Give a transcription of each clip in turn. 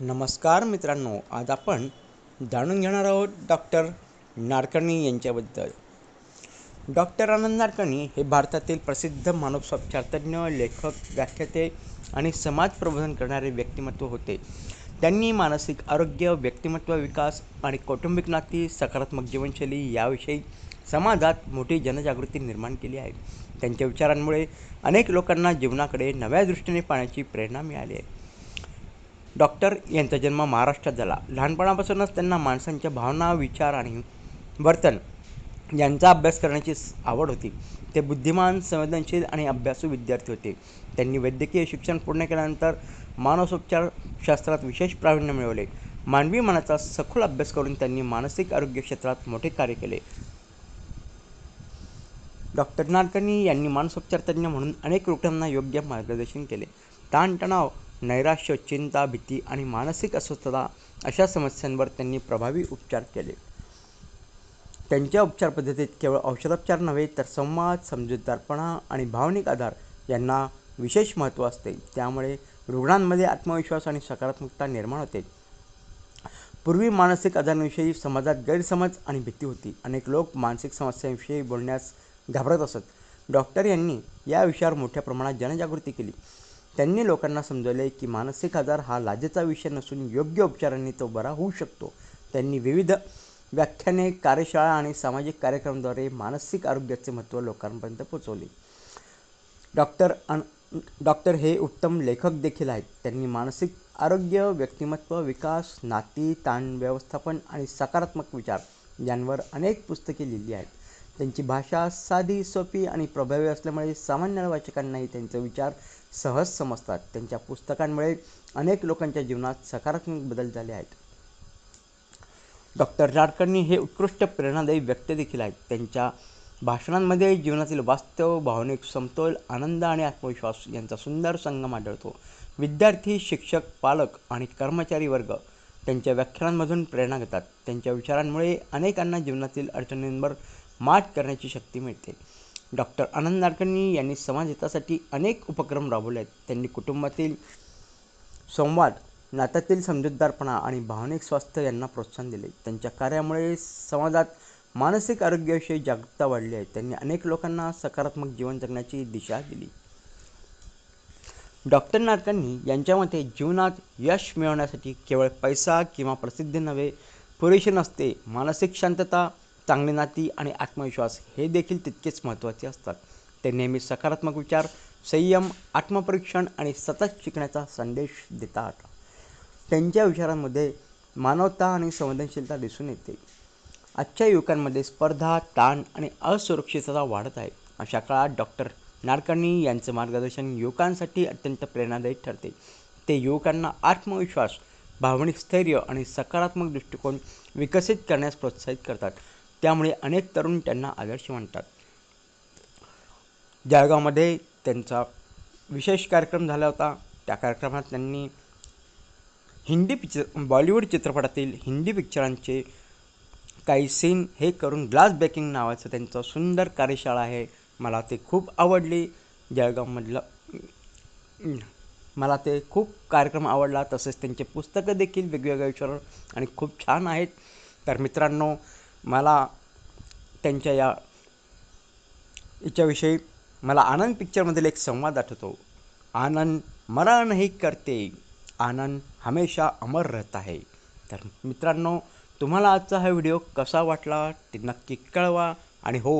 नमस्कार मित्रांनो, आज आपण जाणून घेणार आहोत डॉक्टर नाडकर्णी यांच्याबद्दल. डॉक्टर आनंद नाडकर्णी हे भारतातील प्रसिद्ध मानसोपचारतज्ञ, लेखक, व्याख्याते आणि समाज प्रबोधन करणारे व्यक्तिमत्व होते. त्यांनी मानसिक आरोग्य, व्यक्तिमत्व विकास आणि कौटुंबिक नाती, सकारात्मक जीवनशैली याविषयी समाजात मोठी जनजागृती निर्माण केली आहे. त्यांच्या विचारांमुळे अनेक लोकांना जीवनाकडे नव्या दृष्टीने पाहण्याची प्रेरणा मिळाली आहे. डॉक्टर यांचा जन्म महाराष्ट्रात झाला. लहानपणापासूनच त्यांना माणसांच्या भावना, विचार आणि वर्तन यांचा अभ्यास करण्याची आवड होती. ते बुद्धिमान, संवेदनशील आणि अभ्यासू विद्यार्थी होते. त्यांनी वैद्यकीय शिक्षण पूर्ण केल्यानंतर मानसोपचारशास्त्रात विशेष प्रावीण्य मिळवले. मानवी मनाचा सखोल अभ्यास करून त्यांनी मानसिक आरोग्य क्षेत्रात मोठे कार्य केले. डॉक्टर नाडकर्णी यांनी मानसोपचारतज्ञ म्हणून अनेक रुग्णांना योग्य मार्गदर्शन केले. ताणतणाव, नैराश्य, चिंता, भीती आणि मानसिक अस्वस्थता अशा समस्यांवर त्यांनी प्रभावी उपचार केले. त्यांच्या उपचार पद्धतीत केवळ औषधोपचार नव्हे तर संवाद, समजूतदारपणा आणि भावनिक आधार यांना विशेष महत्त्व असते. त्यामुळे रुग्णांमध्ये आत्मविश्वास आणि सकारात्मकता निर्माण होते. पूर्वी मानसिक आजारांविषयी समाजात गैरसमज आणि भीती होती. अनेक लोक मानसिक समस्यांविषयी बोलण्यास घाबरत असत. डॉक्टर यांनी या विषयावर मोठ्या प्रमाणात जनजागृती केली. त्यांनी लोकांना समजवले की मानसिक आजार हा लाजेचा विषय नसून योग्य उपचारांनी तो बरा होऊ शकतो. त्यांनी विविध व्याख्याने, कार्यशाळा आणि सामाजिक कार्यक्रमाद्वारे मानसिक आरोग्याचे महत्त्व लोकांपर्यंत पोहोचवले. डॉक्टर हे उत्तम लेखक देखील आहेत. त्यांनी मानसिक आरोग्य, व्यक्तिमत्व विकास, नाती, ताण व्यवस्थापन आणि सकारात्मक विचार यांवर अनेक पुस्तके लिहिली आहेत. त्यांची भाषा साधी, सोपी आणि प्रभावी असल्यामुळे सामान्य वाचकांनाही त्यांचे विचार सहज समजतात. त्यांच्या पुस्तकांमुळे अनेक लोकांच्या जीवनात सकारात्मक बदल झाले आहेत. डॉक्टर नाडकर्णी हे उत्कृष्ट प्रेरणादायी व्यक्ती देखील आहेत. त्यांच्या भाषणांमध्ये जीवनातील वास्तव, भावनिक समतोल, आनंद आणि आत्मविश्वास यांचा सुंदर संगम आढळतो. विद्यार्थी, शिक्षक, पालक आणि कर्मचारी वर्ग त्यांच्या व्याख्यानांमधून प्रेरणा घेतात. त्यांच्या विचारांमुळे अनेकांना जीवनातील अडचणींवर मात करण्याची शक्ती मिळते. डॉक्टर आनंद नाडकर्णी यांनी समाजहितासाठी अनेक उपक्रम राबवले आहेत. त्यांनी कुटुंबातील संवाद, नात्यातील समजूतदारपणा आणि भावनिक स्वास्थ्य यांना प्रोत्साहन दिले. त्यांच्या कार्यामुळे समाजात मानसिक आरोग्याविषयी जागरूकता वाढली आहे. त्यांनी अनेक लोकांना सकारात्मक जीवन जगण्याची दिशा दिली. डॉक्टर नाडकर्णी यांच्या मते जीवनात यश मिळवण्यासाठी केवळ पैसा किंवा प्रसिद्धी नव्हे पुरेसे नसते. मानसिक शांतता, चांगली नाती आणि आत्मविश्वास हे देखील तितकेच महत्त्वाचे असतात. ते नेहमी सकारात्मक विचार, संयम, आत्मपरीक्षण आणि सतत शिकण्याचा संदेश देतात. त्यांच्या विचारांमध्ये मानवता आणि संवेदनशीलता दिसून येते. आजच्या युवकांमध्ये स्पर्धा, ताण आणि असुरक्षितता वाढत आहे. अशा काळात डॉक्टर नाडकर्णी यांचे मार्गदर्शन युवकांसाठी अत्यंत प्रेरणादायी ठरते. ते युवकांना आत्मविश्वास, भावनिक स्थैर्य आणि सकारात्मक दृष्टिकोन विकसित करण्यास प्रोत्साहित करतात. त्यामुळे अनेक तरुण त्यांना आदर्श मानतात. जळगावमध्ये त्यांचा विशेष कार्यक्रम झाला होता. त्या कार्यक्रमात त्यांनी बॉलिवूड चित्रपटातील हिंदी पिक्चरांचे काही सीन हे करून ग्लास ब्रेकिंग नावाचं त्यांचं सुंदर कार्यशाळा आहे. मला ते खूप आवडली. जळगावमधलं मला ते खूप कार्यक्रम आवडला. तसेच त्यांचे पुस्तकं देखील वेगवेगळ्या विषयावर आणि खूप छान आहेत. तर मित्रांनो, मला त्यांच्या याच्याविषयी मला आनंद पिक्चरमधील एक संवाद आठवतो. आनंद मरा नहीं करते, आनंद हमेशा अमर रहता है. तर मित्रांनो, तुम्हाला आजचा हा व्हिडिओ कसा वाटला ते नक्की कळवा. आणि हो,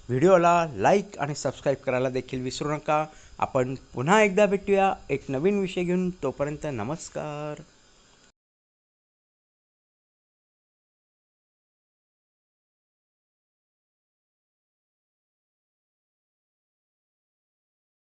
व्हिडिओला लाईक आणि सबस्क्राईब करायला देखील विसरू नका. आपण पुन्हा एकदा भेटूया एक नवीन विषय घेऊन. तोपर्यंत नमस्कार.